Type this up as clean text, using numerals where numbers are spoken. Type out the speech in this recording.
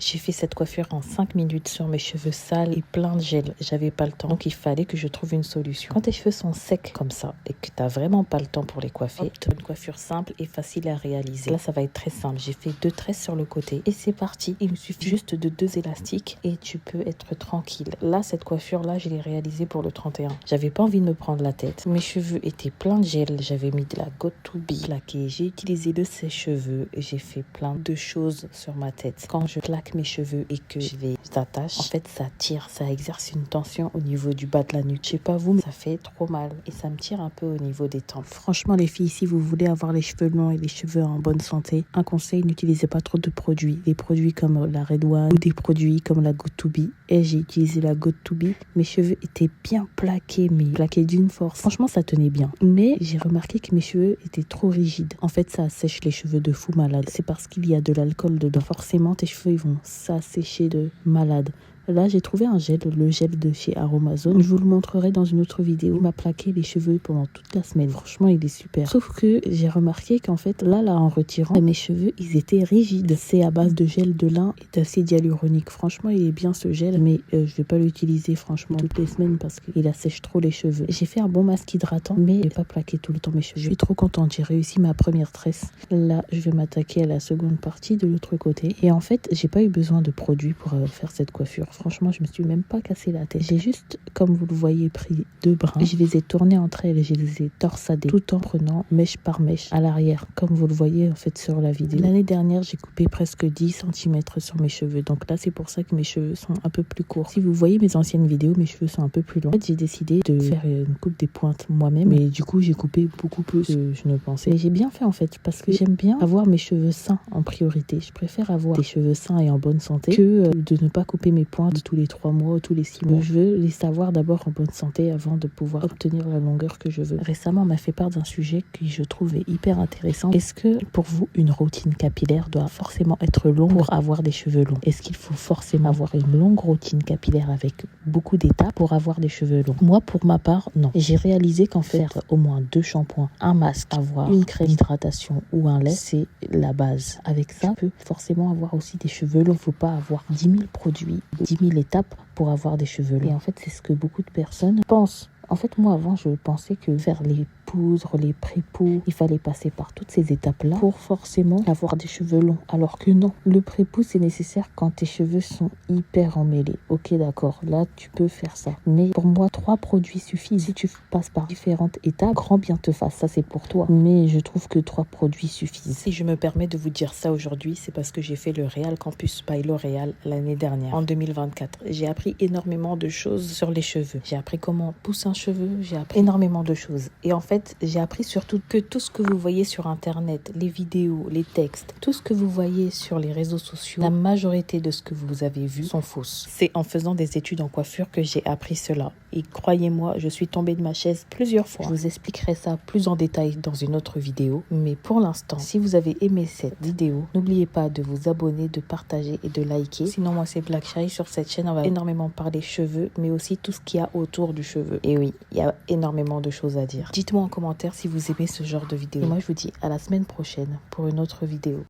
J'ai fait cette coiffure en 5 minutes sur mes cheveux sales et plein de gel. J'avais pas le temps, donc il fallait que je trouve une solution. Quand tes cheveux sont secs comme ça et que t'as vraiment pas le temps pour les coiffer, une coiffure simple et facile à réaliser. Là, ça va être très simple. J'ai fait 2 tresses sur le côté et c'est parti. Il me suffit juste de 2 élastiques et tu peux être tranquille. Là, cette coiffure-là, je l'ai réalisée pour le 31. J'avais pas envie de me prendre la tête. Mes cheveux étaient pleins de gel. J'avais mis de la Got To Be plaquée. J'ai utilisé le sèche-cheveux et j'ai fait plein de choses sur ma tête. Quand je plaque mes cheveux et que je les attache, en fait ça tire, ça exerce une tension au niveau du bas de la nuque. Je sais pas vous, mais ça fait trop mal et ça me tire un peu au niveau des tempes. Franchement les filles, si vous voulez avoir les cheveux longs et les cheveux en bonne santé, un conseil, n'utilisez pas trop de produits. Des produits comme la Red One ou des produits comme la Got To Be. Et j'ai utilisé la Got To Be. Mes cheveux étaient bien plaqués, mais plaqués d'une force. Franchement ça tenait bien. Mais j'ai remarqué que mes cheveux étaient trop rigides. En fait ça assèche les cheveux de fou malade. C'est parce qu'il y a de l'alcool dedans. Forcément tes cheveux ils vont s'assécher de malade. Là, j'ai trouvé un gel, le gel de chez Aromazone. Je vous le montrerai dans une autre vidéo. Il m'a plaqué les cheveux pendant toute la semaine. Franchement, il est super. Sauf que j'ai remarqué qu'en fait, là, en retirant, mes cheveux, ils étaient rigides. C'est à base de gel de lin et d'acide hyaluronique. Franchement, il est bien ce gel, mais je vais pas l'utiliser franchement toutes les semaines parce qu'il assèche trop les cheveux. J'ai fait un bon masque hydratant, mais je vais pas plaquer tout le temps mes cheveux. Je suis trop contente. J'ai réussi ma première tresse. Là, je vais m'attaquer à la seconde partie de l'autre côté. Et en fait, j'ai pas eu besoin de produits pour faire cette coiffure. Franchement, je me suis même pas cassé la tête. J'ai juste, comme vous le voyez, pris 2 brins. Je les ai tournés entre elles et je les ai torsadés tout en prenant mèche par mèche à l'arrière, comme vous le voyez en fait sur la vidéo. L'année dernière, j'ai coupé presque 10 cm sur mes cheveux. Donc là, c'est pour ça que mes cheveux sont un peu plus courts. Si vous voyez mes anciennes vidéos, mes cheveux sont un peu plus longs. En fait, j'ai décidé de faire une coupe des pointes moi-même. Mais du coup, j'ai coupé beaucoup plus que je ne pensais. Et j'ai bien fait en fait, parce que j'aime bien avoir mes cheveux sains en priorité. Je préfère avoir des cheveux sains et en bonne santé que de ne pas couper mes pointes tous les 3 mois, tous les 6 mois. Je veux les savoir d'abord en bonne santé avant de pouvoir obtenir la longueur que je veux. Récemment, on m'a fait part d'un sujet que je trouvais hyper intéressant. Est-ce que pour vous, une routine capillaire doit forcément être longue pour avoir des cheveux longs? Est-ce qu'il faut forcément avoir une longue routine capillaire avec beaucoup d'étapes pour avoir des cheveux longs? Moi, pour ma part, non. J'ai réalisé qu'en faire au moins 2 shampoings, un masque, avoir une crème d'hydratation ou un lait, c'est la base. Avec ça, on peut forcément avoir aussi des cheveux longs. Il ne faut pas avoir 10 000 produits, 10 000 étapes pour avoir des cheveux longs. Et en fait, c'est ce que beaucoup de personnes pensent. En fait, moi, avant, je pensais que faire les poudres, les pré-poux, il fallait passer par toutes ces étapes-là pour forcément avoir des cheveux longs. Alors que non, le pré-poux, c'est nécessaire quand tes cheveux sont hyper emmêlés. Ok, d'accord, là, tu peux faire ça. Mais pour moi, 3 produits suffisent. Si tu passes par différentes étapes, grand bien te fasse. Ça, c'est pour toi. Mais je trouve que 3 produits suffisent. Si je me permets de vous dire ça aujourd'hui, c'est parce que j'ai fait le Real Campus by L'Oréal l'année dernière, en 2024. J'ai appris énormément de choses sur les cheveux. J'ai appris comment pousser un cheveu, j'ai appris énormément de choses. Et en fait, j'ai appris surtout que tout ce que vous voyez sur Internet, les vidéos, les textes, tout ce que vous voyez sur les réseaux sociaux, la majorité de ce que vous avez vu sont fausses. C'est en faisant des études en coiffure que j'ai appris cela. Et croyez-moi, je suis tombée de ma chaise plusieurs fois. Je vous expliquerai ça plus en détail dans une autre vidéo. Mais pour l'instant, si vous avez aimé cette vidéo, n'oubliez pas de vous abonner, de partager et de liker. Sinon, moi, c'est Black Shy. Sur cette chaîne, on va énormément parler cheveux, mais aussi tout ce qu'il y a autour du cheveu. Et oui, il y a énormément de choses à dire. Dites-moi en commentaire si vous aimez ce genre de vidéo. Et moi, je vous dis à la semaine prochaine pour une autre vidéo.